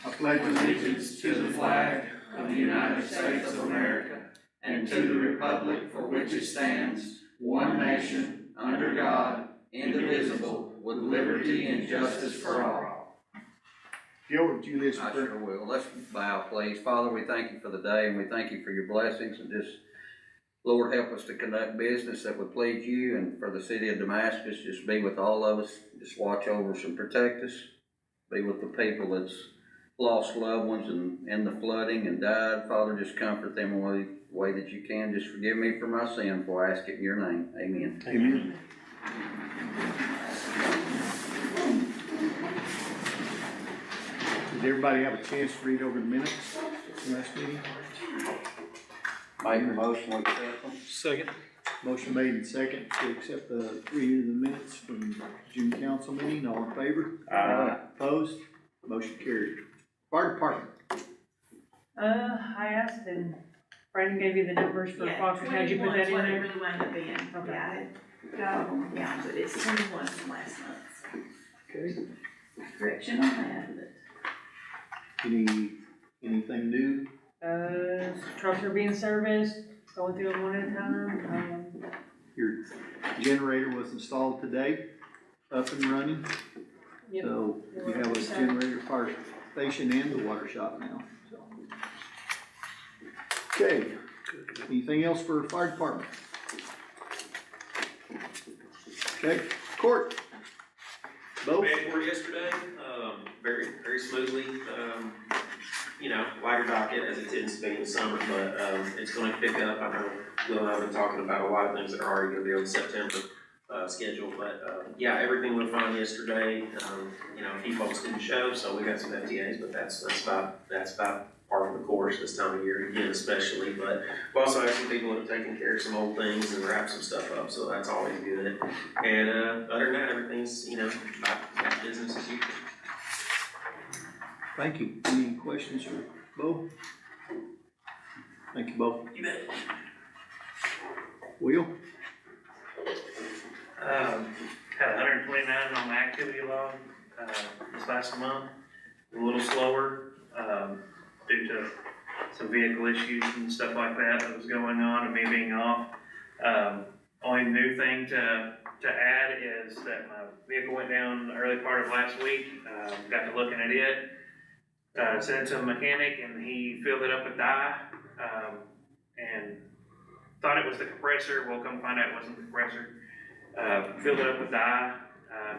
I pledge allegiance to the flag of the United States of America and to the republic for which it stands, one nation, under God, indivisible, with liberty and justice for all. Gil, would you listen? I sure will. Let's bow, please. Father, we thank you for the day, and we thank you for your blessings, and just, Lord, help us to conduct business that would please you, and for the city of Damascus, just be with all of us. Just watch over us and protect us. Be with the people that's lost loved ones and in the flooding and died. Father, just comfort them in the way that you can. Just forgive me for my sin, for I ask it in your name. Amen. Amen. Did everybody have a chance to read over the minutes from last meeting? Make a motion, we accept them. Second. Motion made and second to accept the reading of the minutes from June council meeting. All in favor? Opposed? Motion carried. Fire department. I asked and Brandon gave you the numbers for Fox. How'd you put that in What it there? really wound up being. Okay. Yeah, I had got all of them down, but it's 21 from last month. Okay. Correction on that, but. Anything new? Trucks are being serviced, going through them one at a time. Your generator was installed today, up and running. Yep. So you have a generator fire station and the water shop now, so. Okay, anything else for fire department? Okay, court. Bo? Ran for yesterday, very smoothly, lighter docket as it tends to be in the summer, but, it's gonna pick up. I know Will and I have been talking about a lot of things that are already gonna be on the September, schedule, but, yeah, everything went fine yesterday. A few folks didn't show, so we got some FTAs, but that's about part of the course this time of year, again, especially, but we also have some people that have taken care of some old things and wrapped some stuff up, so that's always good. And, other than that, everything's, about business as usual. Thank you. Any questions for Bo? Thank you, Bo. You bet. Will? Had 129 on the activity log, this last month, a little slower, due to some vehicle issues and stuff like that was going on and me being off. Only new thing to add is that my vehicle went down the early part of last week, got to looking at it, sent it to a mechanic and he filled it up with dye, and thought it was the compressor. We'll come find out it wasn't the compressor. Filled it up with dye.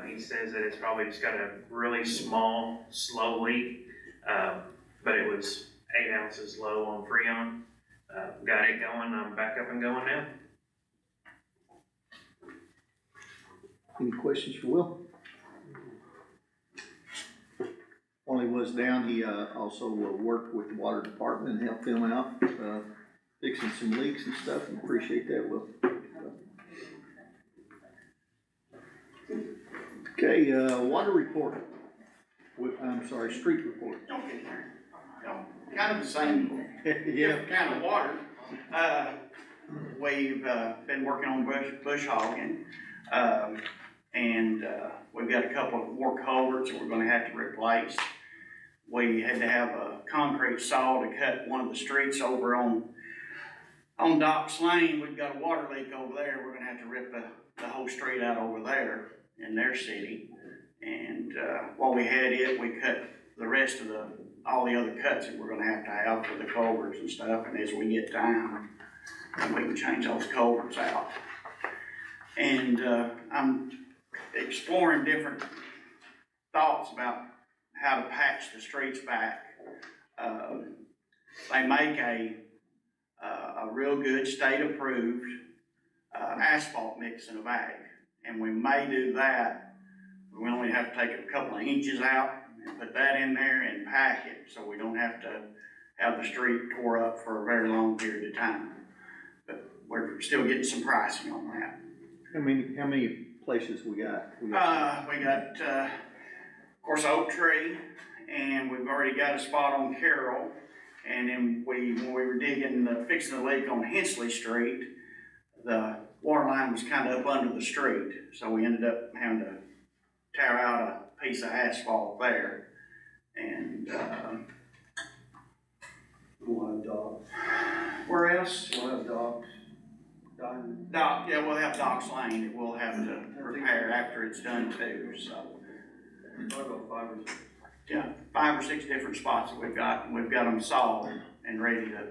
He says that it's probably just got a really small, slow leak, but it was 8 ounces low on Freon. Got it going. I'm back up and going now. Any questions for Will? While he was down, he also worked with the water department and helped them out, fixing some leaks and stuff, and appreciate that, Will. Okay, water report. I'm sorry, street report. Don't get there. Kind of the same, Yeah, different kind of water. We've been working on bush hogging, and we've got a couple of more culverts that we're gonna have to replace. We had to have a concrete saw to cut one of the streets over on Docks Lane. We've got a water leak over there. We're gonna have to rip the whole street out over there in their city. And while we had it, we cut the rest of all the other cuts that we're gonna have for the culverts and stuff. And as we get time, then we can change those culverts out. And I'm exploring different thoughts about how to patch the streets back. They make a real good state-approved asphalt mix in a bag. And we may do that. We only have to take a couple of inches out and put that in there and pack it, so we don't have to have the street tore up for a very long period of time. But we're still getting some pricing on that. how many places we got? We got, of course, Oak Tree, and we've already got a spot on Carroll. And then when we were fixing the leak on Hensley Street, the water line was kind of up under the street. So we ended up having to tear out a piece of asphalt there. And, We'll have dogs. where else? We'll have dogs. Diamond. Dock, yeah, we'll have Docks Lane that we'll have to repair after it's done too, so. Yeah, 5 or 6 different spots that we've got, and we've got them solved and ready to,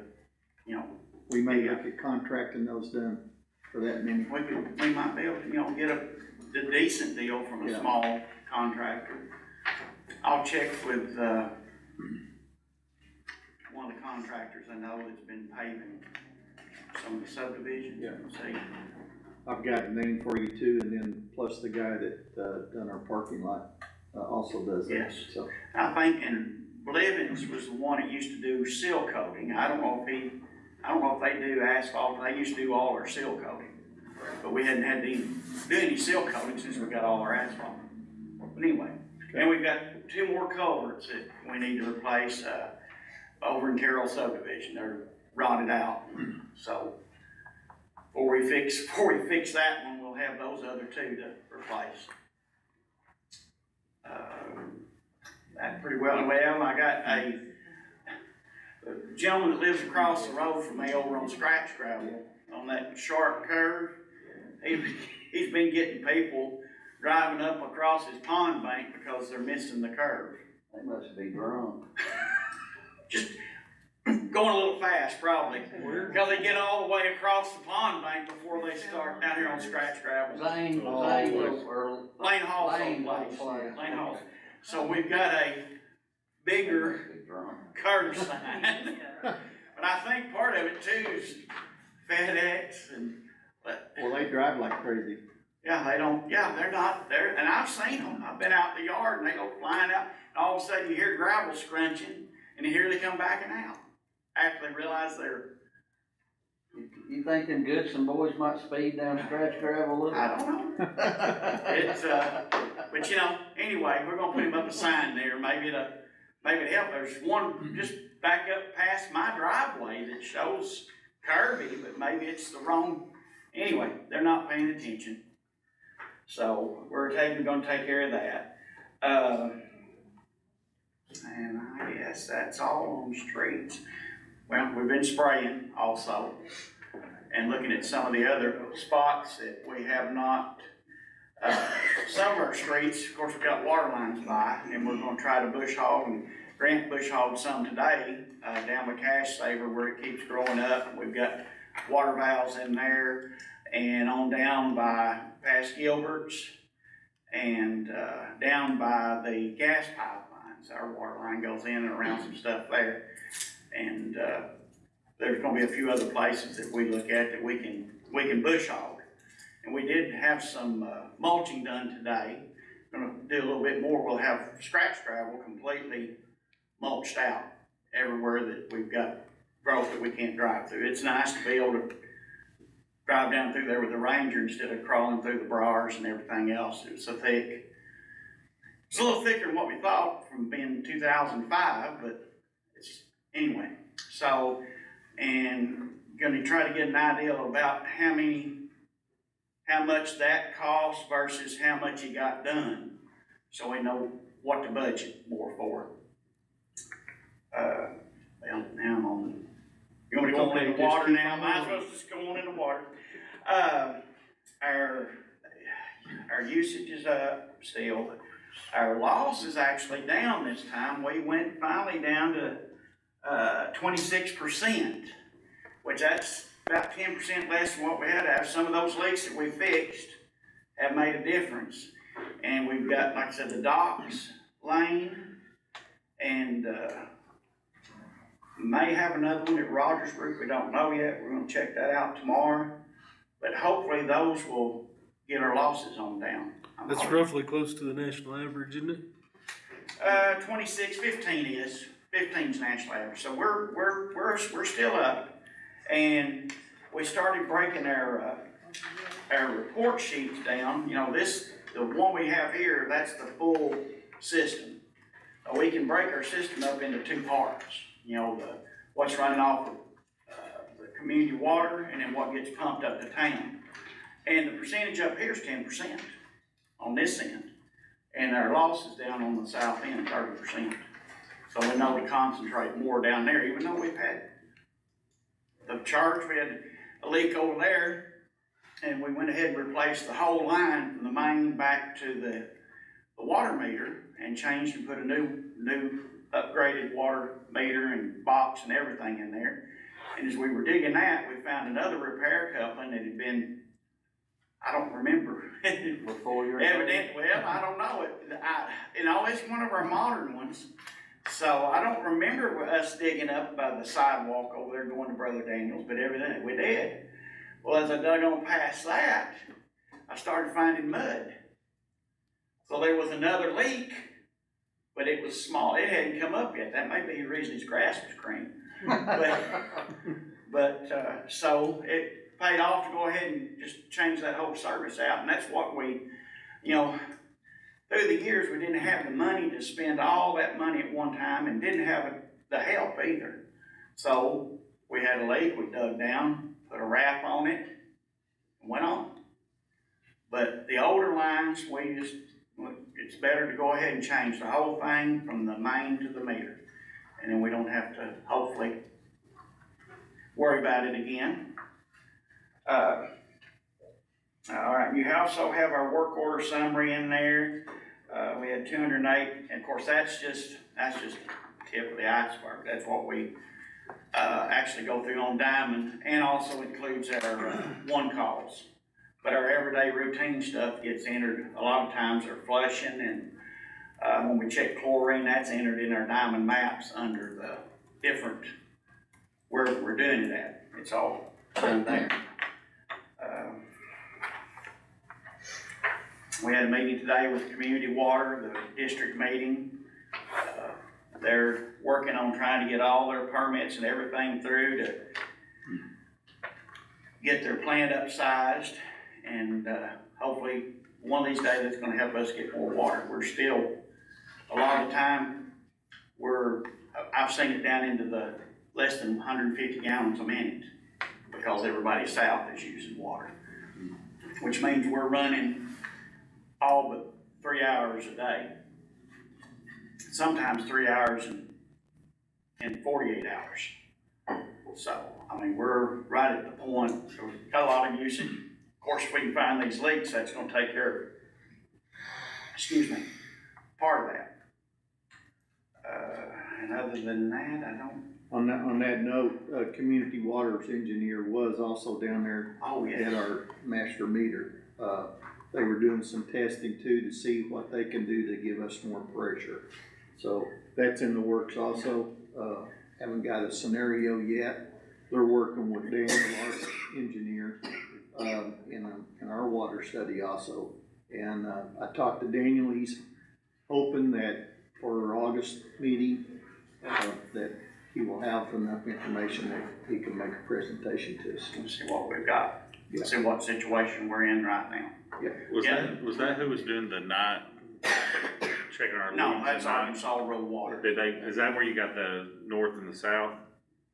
you know, We may look at contracting those done for that many. we might be able to, you know, get a decent deal from a Yeah. small contractor. I'll check with, one of the contractors I know that's been paving some of the subdivisions, Yeah. and see. I've got a name for you too, and then plus the guy that, done our parking lot, also does that, Yes. so. I think, and Blevins was the one that used to do seal coating. I don't know if they do asphalt, they used to do all our seal coating. But we hadn't had to do any seal coating since we got all our asphalt. But anyway, and we've got 2 more culverts that we need to replace, over in Carroll subdivision. They're rotted out. So, before we fix that one, we'll have those other 2 to replace. That pretty well, I got a gentleman that lives across the road from me over on Scratch Gravel, on that sharp curve. He's been getting people driving up across his pond bank because they're missing the curve. They must be drunk. Just going a little fast probably, because they get all the way across the pond bank before they start down here on Scratch Gravel. Zane, Oh, Zane yes. or Lane Hall's Lane old place. place. Lane Hall's. So we've got a bigger Must be drunk. curb sign. But I think part of it too is FedEx and, but, Well, they drive like crazy. yeah, they're not there, and I've seen them. I've been out in the yard and they go flying out, and all of a sudden you hear gravel scrunching, and here they come backing out. After they realize they're, You think them Goodson boys might speed down Scratch Gravel a little? I don't know. It's, but you know, anyway, we're gonna put him up a sign there, maybe it'll help. There's one just back up past my driveway that shows curvy, but maybe it's the wrong, anyway, they're not paying attention. So, we're gonna take care of that. And I guess that's all on streets. Well, we've been spraying also, and looking at some of the other spots that we have not, some of our streets, of course, we've got water lines by, and we're gonna try to bush hog, and Grant bush hogged some today, down with Cash Saver where it keeps growing up. We've got water valves in there, and on down by past Gilbert's, and, down by the gas pipelines. Our water line goes in and around some stuff there. And, there's gonna be a few other places that we look at that we can bush hog. And we did have some, mulching done today. Gonna do a little bit more. We'll have Scratch Gravel completely mulched out everywhere that we've got growth that we can't drive through. It's nice to be able to drive down through there with the Ranger instead of crawling through the briars and everything else. It was so thick. It's a little thicker than what we thought from being 2005, but it's, anyway. So, and gonna try to get an idea about how much that costs versus how much you got done, so we know what to budget more for. Well, now I'm on, you want me to go Okay, in the just water keep now? on Might as well moving. just go on in the water. Our usage is up still. Our loss is actually down this time. We went finally down to 26%, which that's about 10% less than what we had to have. Some of those leaks that we fixed have made a difference. And we've got, like I said, the Docks Lane, and may have another one at Rogers Group. We don't know yet. We're gonna check that out tomorrow. But hopefully those will get our losses on down. That's roughly close to the national average, isn't it? 26, 15 is. 15's national average. So we're still up. And we started breaking our report sheets down. You know, the one we have here, that's the full system. We can break our system up into 2 parts. You know, what's running off of the community water, and then what gets pumped up to town. And the percentage up here is 10% on this end. And our loss is down on the south end, 30%. So we know to concentrate more down there, even though we've had the church, we had a leak over there. And we went ahead and replaced the whole line from the main back to the water meter and changed and put a new upgraded water meter and box and everything in there. And as we were digging that, we found another repair coupling that had been, I don't remember. Before your. Evidently, well, I don't know it. It's one of our modern ones. So I don't remember us digging up by the sidewalk over there going to Brother Daniel's, but evidently we did. Well, as I dug on past that, I started finding mud. So there was another leak, but it was small. It hadn't come up yet. That may be the reason his grass was green. So it paid off to go ahead and just change that whole service out. And that's what we, through the years, we didn't have the money to spend all that money at one time and didn't have the help either. So we had a leak, we dug down, put a wrap on it, and went on. But the older lines, it's better to go ahead and change the whole thing from the main to the meter. And then we don't have to, hopefully, worry about it again. All right, you also have our work order summary in there. We had 208, and of course that's just the tip of the iceberg. That's what we actually go through on Diamond, and also includes our one calls. But our everyday routine stuff gets entered. A lot of times our flushing, and when we check chlorine, that's entered in our Diamond maps under the different, where we're doing it at. It's all done there. We had a meeting today with Community Water, the district meeting. They're working on trying to get all their permits and everything through to get their plant upsized, and hopefully one of these days it's gonna help us get more water. We're still, a lot of the time, I've seen it down into the less than 150 gallons a minute because everybody south is using water, which means we're running all but 3 hours a day. Sometimes 3 hours and 48 hours. So, we're right at the point, we've got a lot of usage. Of course, if we can find these leaks, that's gonna take care of it. Part of that. And other than that, I don't. On that note, Community Water's engineer was also down there at our master meter. They were doing some testing too to see what they can do to give us more pressure. So that's in the works also. Haven't got a scenario yet. They're working with Daniel, our engineer, in our water study also. And I talked to Daniel. He's hoping that for our August meeting, that he will have enough information that he can make a presentation to us. We'll see what we've got. Yeah. See what situation we're in right now. Yeah. Was that who was doing the night, checking our leads? No, that's Arkansas Road Water. Is that where you got the north and the south?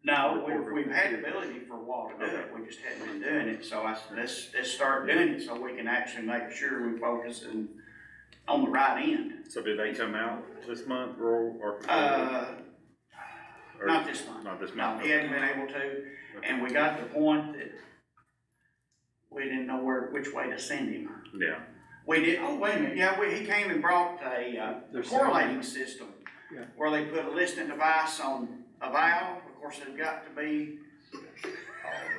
No, we've had the ability for a while to do it, we just hadn't been doing it, so I said, let's start doing it so we can actually make sure we focus on the right end. So did they come out this month or Not this month. Not this No, month. he hadn't been able to, and we got to the point that we didn't know which way to send him. Yeah. We did, oh, wait a minute, yeah, he came and brought a correlating system Yeah. where they put a listening device on a valve. Of course, it's got to be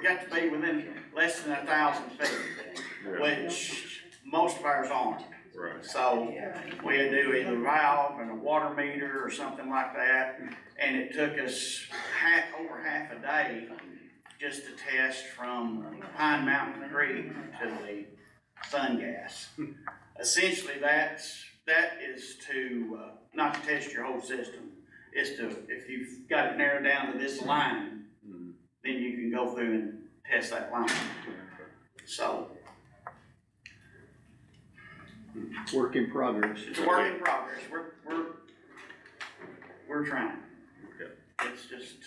within less than 1,000 feet, Yeah. which most of ours aren't. Right. So we had to do either a valve and a water meter or something like that, and it took us over half a day just to test from Pine Mountain Creek to the sun gas. Essentially, that is to not to test your whole system. It's to, if you've got it narrowed down to this line, then you can go through and test that line. So Work in progress. it's a work in progress. We're trying. Okay. It's just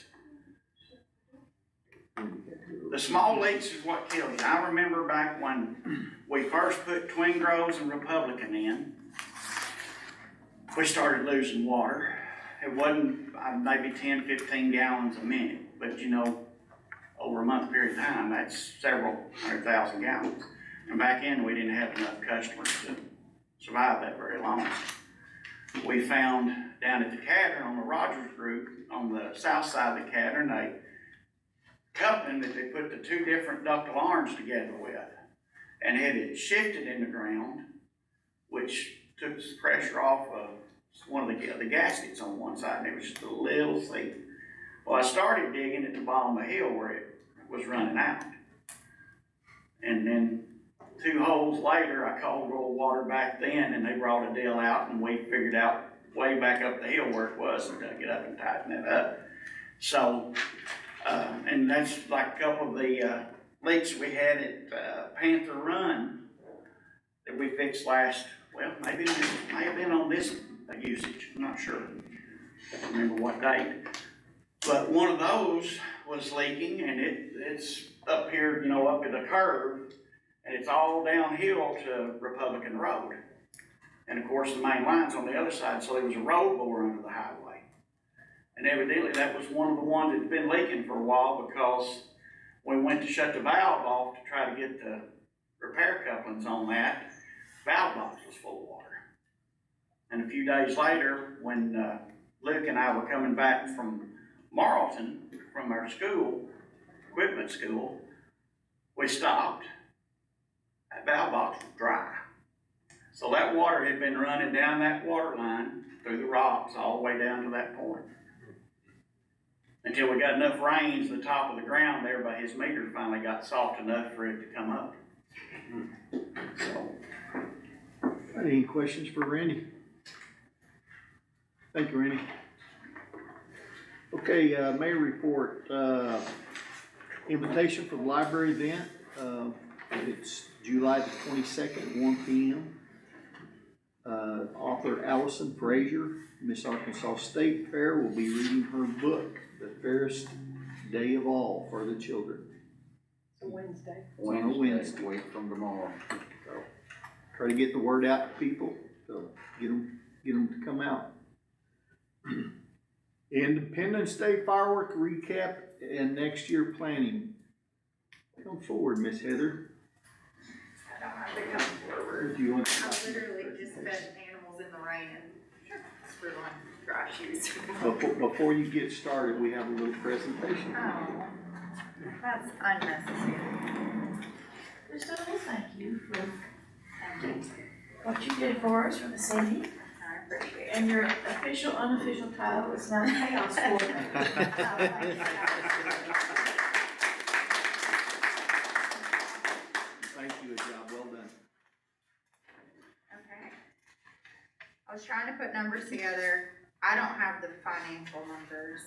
the small leaks is what kills you. I remember back when we first put Twin Groves and Republican in, we started losing water, it wasn't, maybe 10, 15 gallons a minute, but you know, over a month period of time, that's several 100,000 gallons. And back then, we didn't have enough customers to survive that very long. We found down at the Cadron on the Rogers Group, on the south side of the Cadron, a coupling that they put the two different ductile arms together with. And it had shifted in the ground, which took the pressure off of one of the gaskets on one side, and it was just a little leak. Well, I started digging at the bottom of the hill where it was running out. And then 2 holes later, I called Roll Water back then, and they brought a deal out, and we figured out way back up the hill where it was, and dug it up and tightened it up. So, and that's like a couple of the leaks we had at Panther Run that we fixed last, well, maybe it may have been on this usage, I'm not sure. I don't remember what date. But one of those was leaking, and it's up here, you know, up at the curve, and it's all downhill to Republican Road. And of course, the main line's on the other side, so there was a road bore under the highway. And evidently, that was one of the ones that's been leaking for a while, because we went to shut the valve off to try to get the repair couplings on that, valve box was full of water. And a few days later, when Luke and I were coming back from Marlton, from our school, equipment school, we stopped. That valve box was dry. So that water had been running down that water line through the rocks all the way down to that point. Until we got enough rains, the top of the ground there by his meter finally got soft enough for it to come up. So. Any questions for Randy? Thank you, Randy. Okay, mayor report, invitation for the library event, it's July the 22nd, 1 p.m. Author Allison Frazier, Miss Arkansas State Fair, will be reading her book, The Fairest Day of All for the Children. It's a Wednesday. On a Wednesday. Week from tomorrow. So, try to get the word out to people, so get them to come out. Independence Day firework recap and next year planning. Come forward, Miss Heather. I don't have to come forward. Do you want I to? literally just fed animals in the rain and screwed on dry shoes. Before you get started, we have a little presentation. Oh, that's unnecessary. Just a little thank you for what you did for us for the city. I appreciate it. And your official, unofficial title is now chaos coordinator. Thank you, a job well done. Okay. I was trying to put numbers together. I don't have the financial numbers.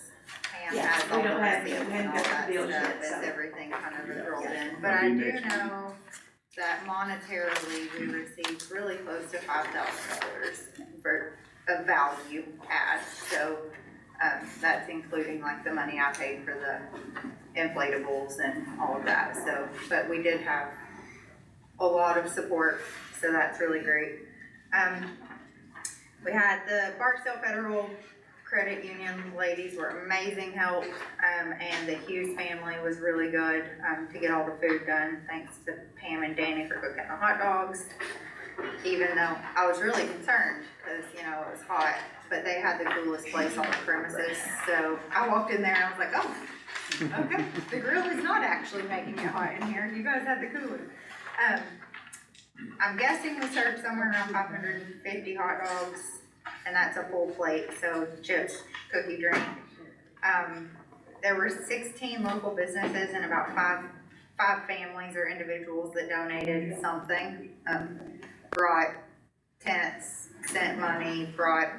Pam Yeah, has we all don't the have the- receipts we and haven't all got that the bills stuff yet, as so. everything kind of is rolled in. But That'll I be do next week. know that monetarily, we received really close to $5,000 for a value add. So, that's including like the money I paid for the inflatables and all of that. So, but we did have a lot of support, so that's really great. We had the Barksdale Federal Credit Union ladies were amazing help, and the Hughes family was really good, to get all the food done, thanks to Pam and Danny for cooking the hot dogs. Even though I was really concerned, cause you know, it was hot, but they had the coolest place on the premises, so I walked in there and I was like, oh, okay, the grill is not actually making it hot in here, you guys have the cooler. I'm guessing we served somewhere around 550 hot dogs, and that's a full plate, so chips, cookie, drink. There were 16 local businesses and about five families or individuals that donated something. Brought tents, sent money, brought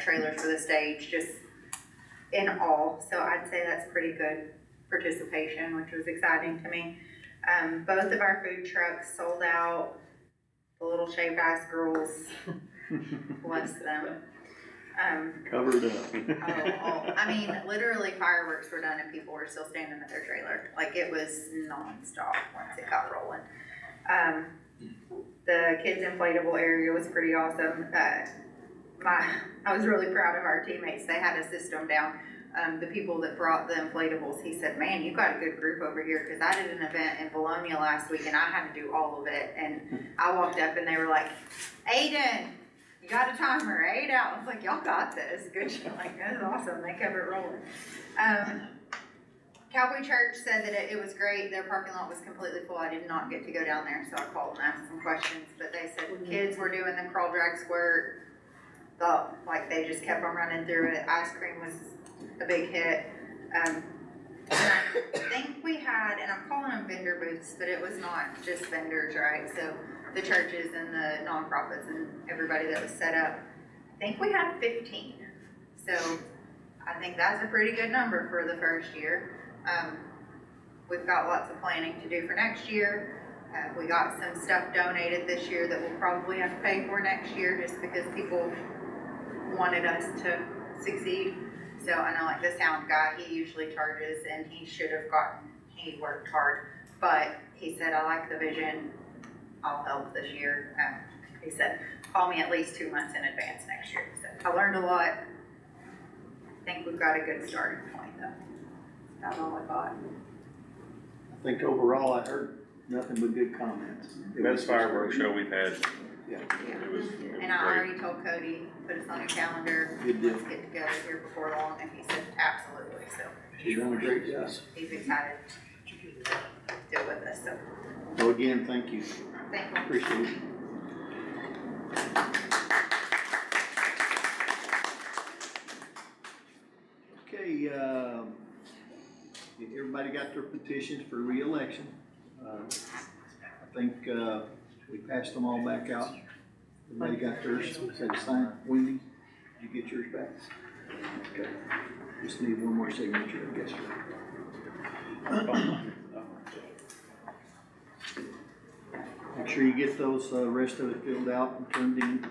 trailers for the stage, just in all. So I'd say that's pretty good participation, which was exciting to me. Both of our food trucks sold out. The little shaved ice girls, bless them. Covered up. I mean, literally fireworks were done and people were still standing at their trailer. Like it was nonstop once it got rolling. The kids inflatable area was pretty awesome. I was really proud of our teammates. They had a system down. The people that brought the inflatables, he said, man, you got a good group over here, cause I did an event in Bologna last week and I had to do all of it. And I walked up and they were like, Aiden, you got a timer, 8 out. I was like, y'all got this. Good job. Like, that's awesome. They kept it rolling. Cowboy Church said that it was great. Their parking lot was completely full. I did not get to go down there, so I called and asked some questions. But they said kids were doing the crawl, drag, squirt. Like they just kept on running through it. Ice cream was a big hit. And I think we had, and I'm calling them vendor booths, but it was not just vendors, right? So the churches and the nonprofits and everybody that was set up, I think we had 15. So I think that's a pretty good number for the first year. We've got lots of planning to do for next year. We got some stuff donated this year that we'll probably have to pay for next year just because people wanted us to succeed. So I know like the sound guy, he usually charges and he worked hard, but he said, I like the vision, I'll help this year. He said, call me at least 2 months in advance next year. So I learned a lot. I think we've got a good starting point though. That's all I got. I think overall I heard nothing but good comments. Best fireworks show we've had. Yeah. It was And I great. already told Cody, put us on your calendar, Good deal. let's get together here before long, and he said, absolutely, so. She's done a great job. He's excited to deal with us, so, So again, thank you. thank you. Appreciate it. Okay, everybody got their petitions for reelection. I think, we passed them all back out. Everybody got theirs, said to sign. Wendy, did you get yours back? Okay, just need one more signature, I guess. Make sure you get those, rest of it filled out and turned in.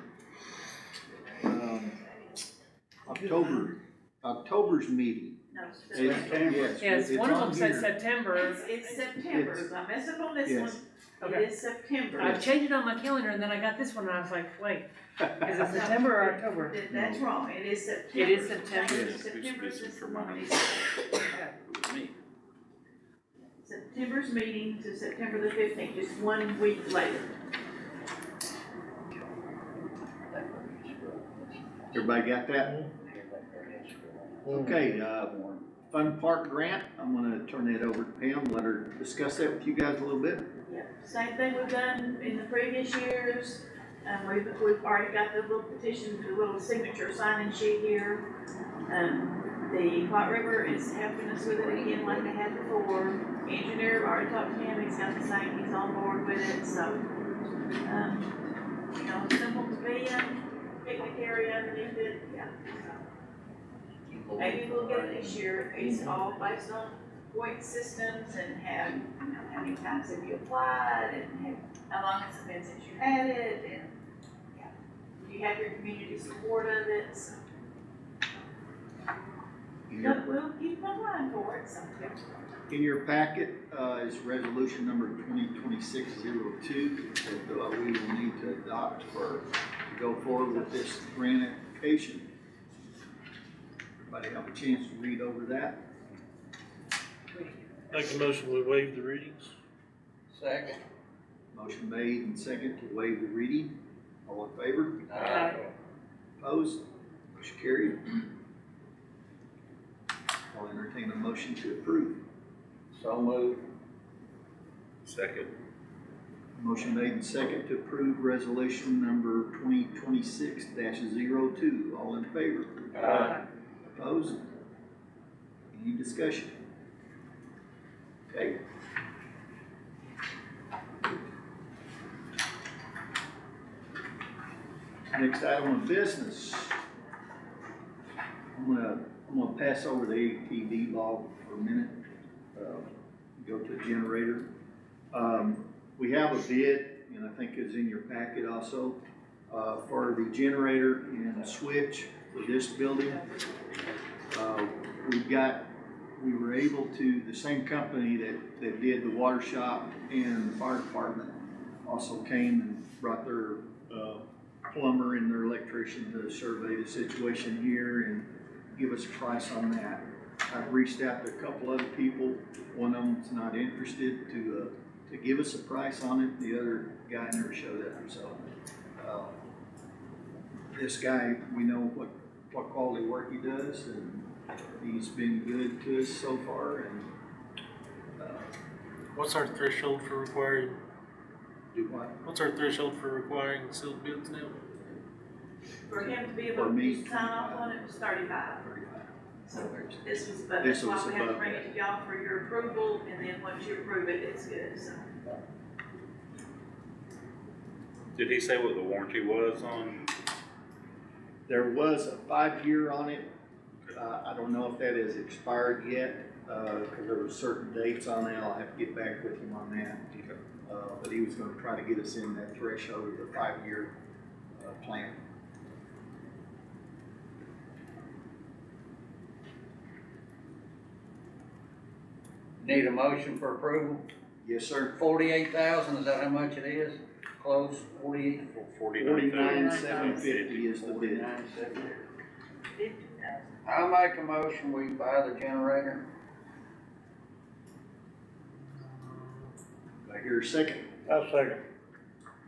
October's meeting. No, Yes, Yes, it's one of on them says here. September. it's September, I messed up on this Yes. one. Okay. It is September. I changed it on my calendar and then I got this one and I was like, wait, is it September or October? That's wrong, it is September. It is September. Thank you. Yes, September this is for mine. Okay. September's meeting to September the 15th, just 1 week later. Everybody got that? Okay, Fun Park Grant, I'm gonna turn that over to Pam, let her discuss that with you guys a little bit. Yep, same thing we've done in the previous years. We've already got the little petition, the little signature signing sheet here. The Hot River is helping us with it again like they had before. Engineer, I've already talked to him, he's got the same, he's on board with it, so. Simple pavilion, picnic area underneath it, yeah. Maybe we'll get it this year, it's all based on point systems and how many times have you applied and how long it's been since you had it and, yeah. You have your community support of it, so. But we'll keep on line for it, so. In your packet, is resolution number 2026-02 that we will need to adopt to go forward with this grant application. Everybody have a chance to read over that? Make a motion, we waive the readings. Second. Motion made and second to waive the reading. All in favor? Aye. Opposed? Motion carried. I'll entertain a motion to approve. So moved. Second. Motion made and second to approve resolution number 2026-02. All in favor? Opposed? Any discussion? Okay. Next item of business. I'm gonna pass over the ATV log for a minute. Go to the generator. We have a bid, and I think it's in your packet also, for the generator and switch for this building. We were able to, the same company that did the water shop and the fire department also came and brought their plumber and their electrician to survey the situation here and give us a price on that. I've reached out to a couple other people, one of them's not interested to give us a price on it, the other guy never showed up, so. This guy, we know what quality work he does, and he's been good to us so far, and, What's our threshold for requiring, do what? what's our threshold for requiring sealed bids now? For him to be For able me, to sign off on it was 35. So this was, but This that's why was we have to above bring it to y'all for your approval, and then once you approve it, it's good, so. Did he say what the warranty was on? There was a 5-year on it. I don't know if that has expired yet, cause there were certain dates on that. I'll have to get back with him on that. But he was gonna try to get us in that threshold of the 5-year, plan. Need a motion for approval? Yes, sir. 48,000, is that how much it is? Close, 48? 49,750 is the bid. 49,750. I'll make a motion, we buy the generator. Do I hear a second? I'll second.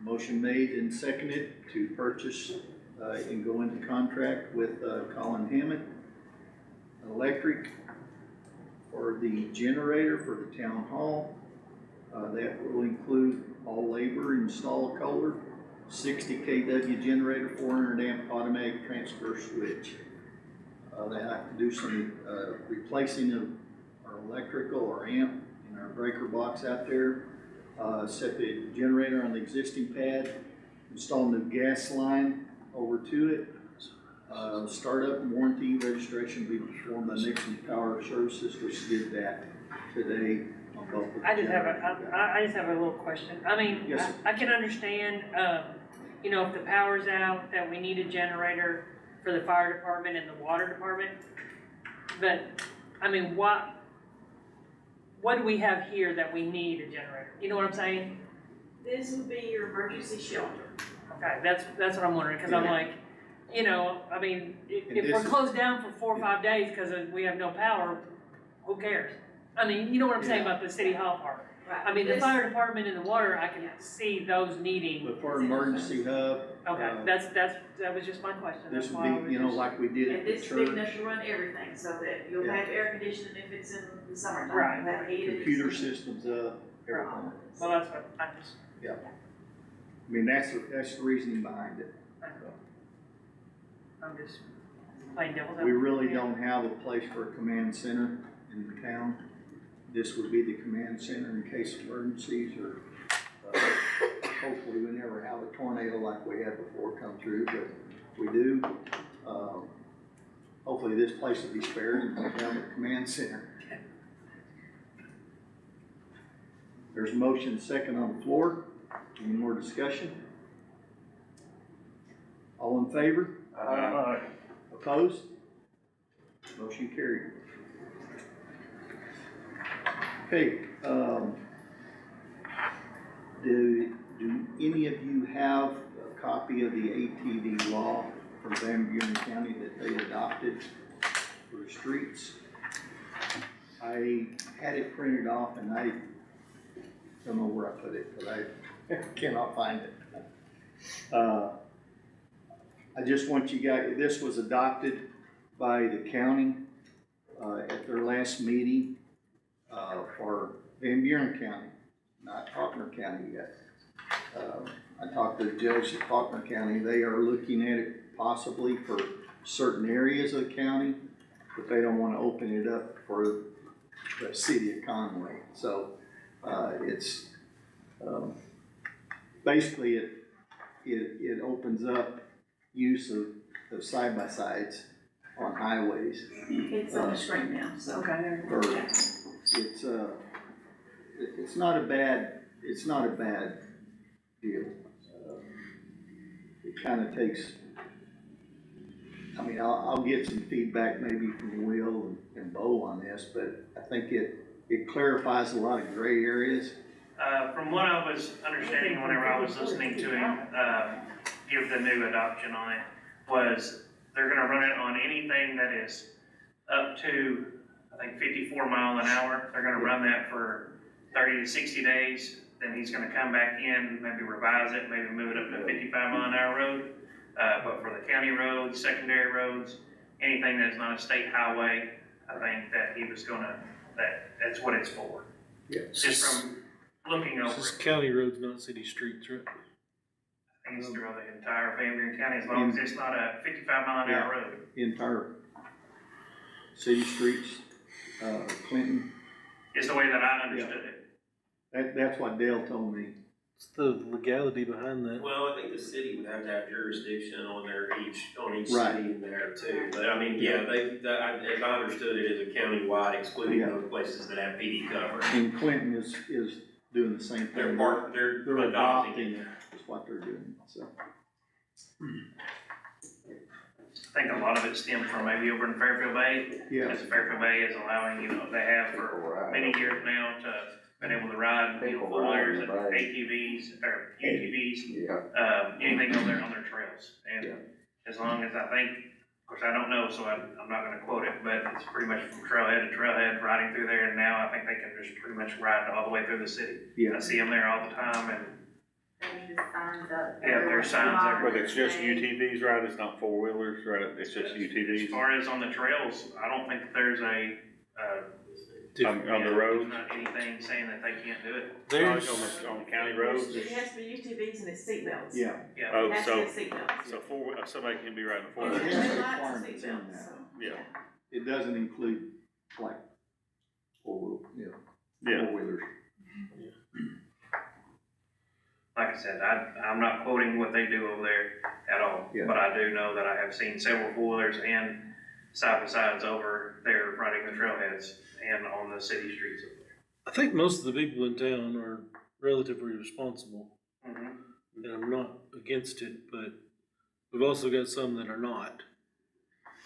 Motion made and seconded to purchase, and go into contract with, Colin Hammett Electric for the generator for the town hall. That will include all labor, install a Kohler, 60 kW generator, 400 amp automatic transfer switch. They have to do some, replacing of our electrical or amp in our breaker box out there. Set the generator on the existing pad, install new gas line over to it. Startup and warranty registration will be performed by Nixon Power Services, which did that today on both of the I just have generators. I just have a little question. I mean, Yes, sir. I can understand, you know, if the power's out, that we need a generator for the fire department and the water department. But, I mean, what do we have here that we need a generator? You know what I'm saying? This would be your emergency shelter. Okay, that's what I'm wondering, cause I'm like, you know, I mean, And if this we're is- closed down for 4 or 5 days cause we have no power, who cares? I mean, you know what I'm saying about the city hall part? Right. I mean, the This- fire department and the water, I can see those needing, But for emergency hub, okay, that was just my question, that's this why I would was be, you know, just- like we did at And the this is big enough church, to run everything, so that you'll Yeah. have air conditioning if it's in the summertime. Right. You'll have heated. computer systems up, everything. Well, that's what, I just, I mean, that's the reasoning behind it. I'm just playing devil's We advocate. really don't have a place for a command center in the town. This would be the command center in case of emergencies or, hopefully we never have a tornado like we had before come through, but we do. Hopefully this place will be spared and we'll have a command center. There's a motion second on the floor. Any more discussion? All in favor? Opposed? Motion carried. Okay, do any of you have a copy of the ATV law from Van Buren County that they adopted for the streets? I had it printed off and I don't know where I put it, but I cannot find it. I just want you guys, this was adopted by the county, at their last meeting, for Van Buren County, not Faulkner County yet. I talked to the judge at Faulkner County, they are looking at it possibly for certain areas of the county, but they don't wanna open it up for the city of Conway. So, it's, basically it opens up use of side-by-sides on highways. It's on the screen now, so. Okay. Or it's not a bad deal. It kinda takes, I mean, I'll get some feedback maybe from Will and Bo on this, but I think it clarifies a lot of gray areas. From what I was understanding whenever I was listening to him, give the new adoption on it, was they're gonna run it on anything that is up to, I think, 54 mile an hour. They're gonna run that for 30 to 60 days. Then he's gonna come back in, maybe revise it, maybe move it up to 55 mile an hour road. But for the county roads, secondary roads, anything that's not a state highway, I think that he was gonna, that's what it's for. Yeah. Just from looking over This is it. county roads, not city streets, right? I think it's throughout the entire Van Buren County, as long as it's not a 55 mile an hour road. Entire city streets, Clinton, Is the way that I understood it. that's what Dale told me. It's the legality behind that. Well, I think the city would have to have jurisdiction on each Right. city in there too. But I mean, yeah, as I understood it, is a countywide excluding Yeah. those places that have PD cover. And Clinton is doing the same thing. They're They're adopting it. it, is what they're doing, so. I think a lot of it stemmed from maybe over in Fairfield Bay. Yeah, Because Fairfield Bay is allowing, they have for many years now to been able to ride, four-wheelers and ATVs, or UTVs, anything on their trails. And as long as I think, of course, I don't know, so I'm not gonna quote it, but it's pretty much from trailhead to trailhead, riding through there, and now I think they can just pretty much ride all the way through the city. yeah. I see them there all the time, and There's just signs up. Yeah, there's signs everywhere. But it's just UTVs, right? It's not four-wheelers, right? It's just as UTVs far as on the trails, I don't think that there's a, on the there's roads? not anything saying that they can't do it. There's, On the county roads? It has to be UTVs and it's seatbelts. Yeah. Yeah. Oh, It has to so, be seatbelts. so somebody can be riding a Yeah, four-wheeler? Yeah. red lights and Requirements in seatbelts, that. so, Yeah. It doesn't include like four-wheelers. Like I said, I'm not quoting what they do over there at all, Yeah. but I do know that I have seen several four-wheelers and side-by-sides over there riding the trailheads and on the city streets over I think most of the people in town are relatively responsible, there. and I'm not against it, but we've also got some that are not.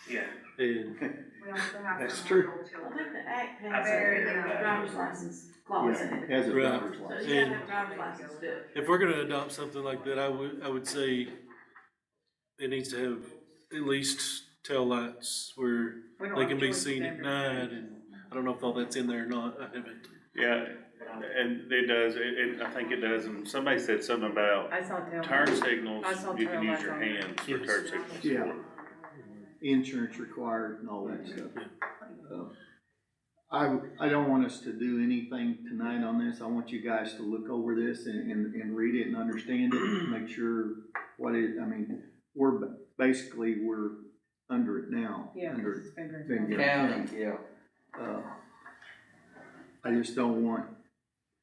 Yeah, And We also have That's some true. little I children. think the act I'd has say a everybody. driver's license clause in Yeah, it. has a Right. driver's So license. you have to have a driver's license to do it. if we're gonna adopt something like that, I would say it needs to have at least tail lights where they can be seen at night, and I don't know if all that's in there or not, I haven't. Yeah, and it does, I think it does, and somebody said something about I saw tail. turn signals, I saw you can tail use your lights on. hands for Yes. turn signals. Yeah. Insurance required and all that stuff. I don't want us to do anything tonight on this. I want you guys to look over this and read it and understand it, make sure we're under it now. Yeah. Under it's been Van Buren County, yeah. I just don't want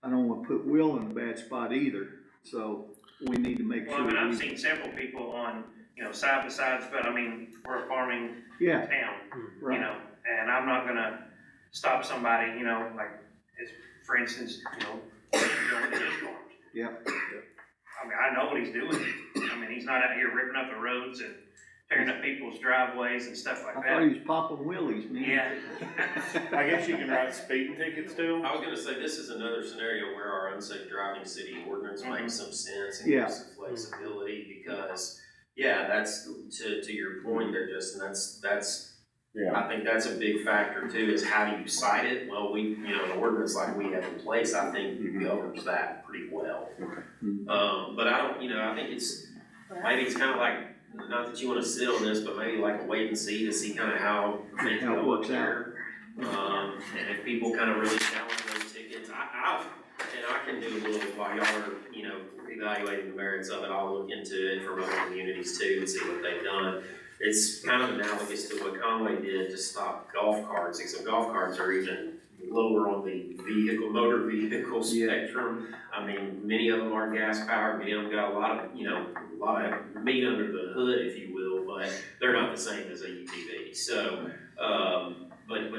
to put Will in a bad spot either, so we need to make well, sure. I mean, I've we- seen several people on, side-by-sides, but I mean, we're a farming Yeah, town, right. and I'm not gonna stop somebody, like, for instance, going to his farms. Yep. I mean, I know what he's doing. I mean, he's not out here ripping up the roads and tearing up people's driveways and stuff I like thought he that. was popping wheelies, man. Yeah. I guess you can write speeding tickets still? I was gonna say, this is another scenario where our unsafe driving city ordinance makes some sense and Yeah. gives some flexibility, because, yeah, that's, to your point there, Justin, that's, Yeah. I think that's a big factor too, is how do you cite it? Well, an ordinance like we have in place, I think governs that pretty well. But I don't, I think maybe it's kind of like, not that you wanna sit on this, but maybe like a wait and see to see kind of how things How it go up works there. And if people kind of really challenge those tickets, I can do a little, while y'all are, evaluating the merits of it, I'll look into it from other communities too and see what they've done. It's kind of analogous to what Conway did to stop golf carts, except golf carts are even lower on the motor vehicle Yeah. spectrum. I mean, many of them are gas powered, many of them got a lot of meat under the hood, if you will, but they're not the same as a UTV. So, but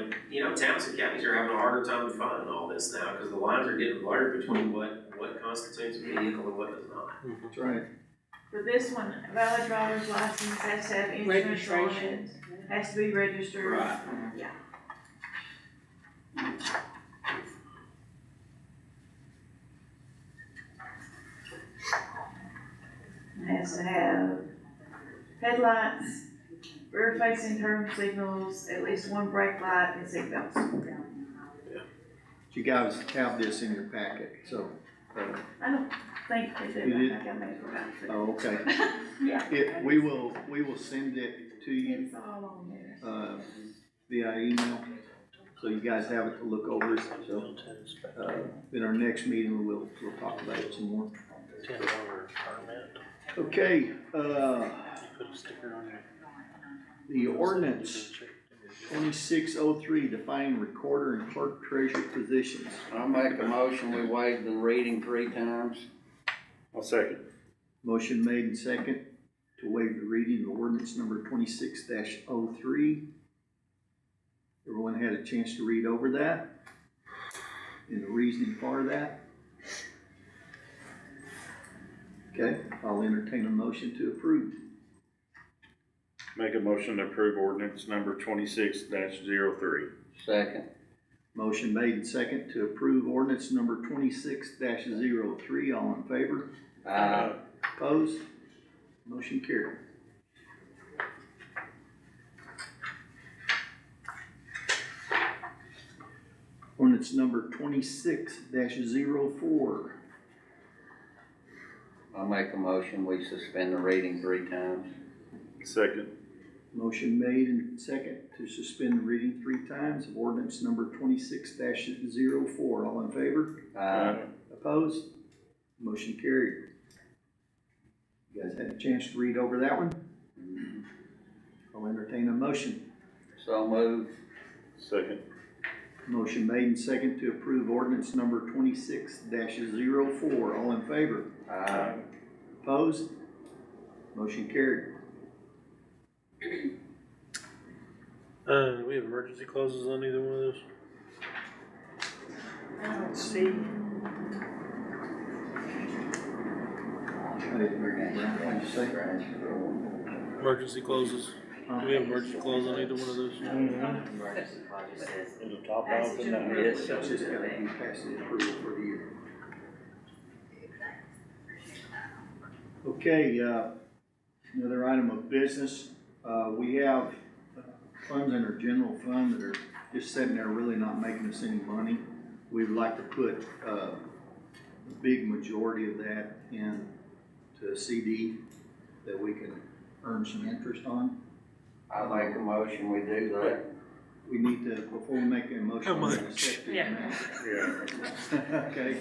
towns and counties are having a harder time defining all this now, because the lines are getting blurred between what constitutes a vehicle and what does not. That's right. For this one, valid driver's license has to have insurance on it, Registration. has to be registered. Right. Yeah. has to have headlights, rear-facing turn signals, at least one brake light, and seatbelts. You guys have this in your packet, so, I don't think they do, You did? I think I may have forgotten to. oh, okay. Yeah. We will send it to you, It's all on there. via email, so you guys have it to look over. So, in our next meeting, we'll talk about it some more. Okay, the ordinance 2603 defining recorder and clerk treasurer positions. I'll make a motion, we waive the reading 3 times. I'll second. Motion made and second to waive the reading of ordinance number 26-03. Everyone had a chance to read over that and the reasoning for that. Okay, I'll entertain a motion to approve. Make a motion to approve ordinance number 26-03. Second. Motion made and second to approve ordinance number 26-03. All in favor? Opposed? Motion carried. Ordinance number 26-04. I'll make a motion, we suspend the reading 3 times. Second. Motion made and second to suspend the reading 3 times of ordinance number 26-04. All in favor? Opposed? Motion carried. You guys had a chance to read over that one? I'll entertain a motion. So moved. Second. Motion made and second to approve ordinance number 26-04. All in favor? Opposed? Motion carried. Do we have emergency clauses on either one of those? I don't see. I didn't hear you, Brian. What'd you say? Emergency clauses? Do we have emergency clause on either one of those? It'll top off the night. Yes, It's just gotta be passed and approval for the year. Okay, another item of business. We have funds in our general fund that are just sitting there really not making us any money. We'd like to put a big majority of that into a CD that we can earn some interest on. I'll make a motion, we do that. We need to, before we make a motion. How we're gonna much? set the Yeah. amount. Yeah. Okay.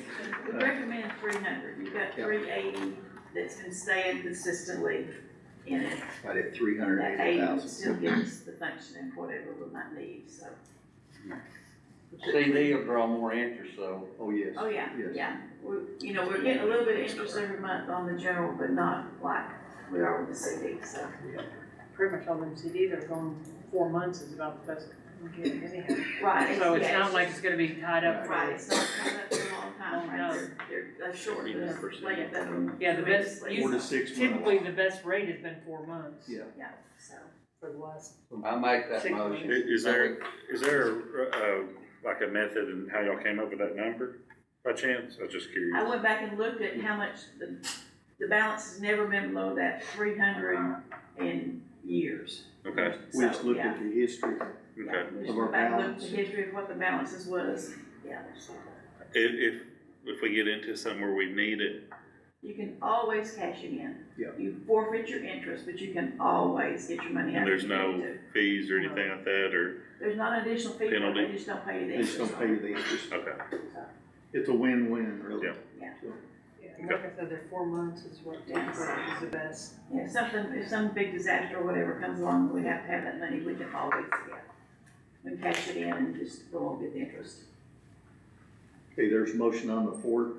We recommend 300, you've got 380 that's been staying consistently in it. Got it, And that 80 $380,000. still gives the function and whatever we might need, so. CD will draw more interest though. Oh, yes. Oh, yeah, Yes. yeah. We're getting a little bit of interest every month on the general, but not like we are with the CD, so. Pretty much all them CDs that are going 4 months is about the best we can get anyhow. Right. So it's yeah, not like it's gonna be tied up for. Right, it's not coming up for a long time, Long right? time. They're short, the length of them. Yeah, the best, 4 to 6 months. typically the best rate has been 4 months. Yeah. Yeah, so. For the last. I'll make that 6 motion. months. Is there like a method in how y'all came up with that number by chance? I was just curious. I went back and looked at how much the balance has never been below that 300 in years. Okay, We just So, looked yeah. at the history. okay. Just Of our went back and looked at balance. the history of what the balances was, yeah. If we get into something where we need it, You can always cash it in. Yeah. You forfeit your interest, but you can always get your money out. and there's if you need no to. fees or anything like that, or, There's not an additional fee, but Penalty. they just don't pay you the They just interest. don't pay you the interest. okay. It's a win-win, really. Yeah. Yeah. So, Yeah, and like I said, their 4 months is what is the best. Yeah, if some big disaster or whatever comes along, we have to have that money, we can always, we can cash it in and just go on get the interest. Okay, there's a motion on the floor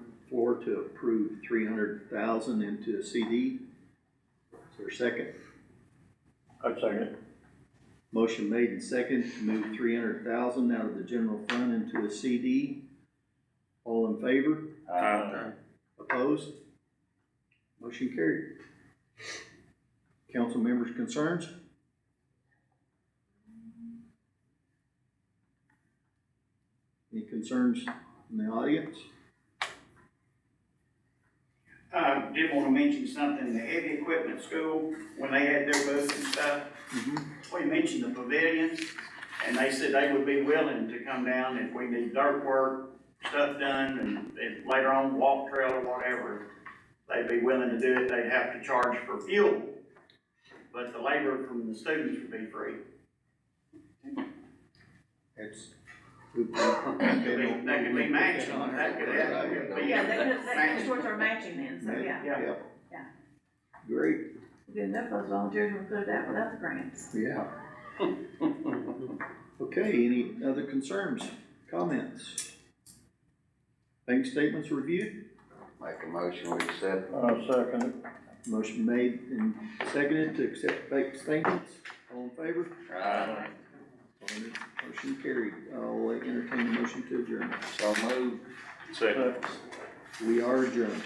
to approve 300,000 into a CD. Is there a second? I'd second it. Motion made and second to move 300,000 out of the general fund into a CD. All in favor? Opposed? Motion carried. Council members' concerns? Any concerns in the audience? Did wanna mention something, the heavy equipment school, when they had their booth and stuff. We mentioned the pavilion, and they said they would be willing to come down if we need dirt work, stuff done, and if later on walk trail or whatever, they'd be willing to do it, they'd have to charge for fuel, but the labor from the students would be free. It's. That could be matching, that could be. Yeah, that goes towards our matching then, so yeah. Yeah. Yeah. Great, Good enough, those volunteers will do that without the grants. yeah. Okay, any other concerns, comments? Bank statements reviewed? Make a motion, we accept. Second it. Motion made and seconded to accept bank statements, all in favor? Aye. Motion carried, I'll entertain a motion to adjourn. So moved. Second. We are adjourned.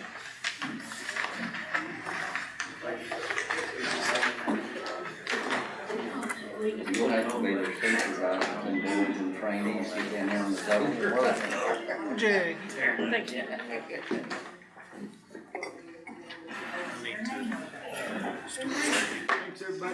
You'll have to be their supervisor and do some trainees, get in there on the double. Thank you. Thanks, everybody.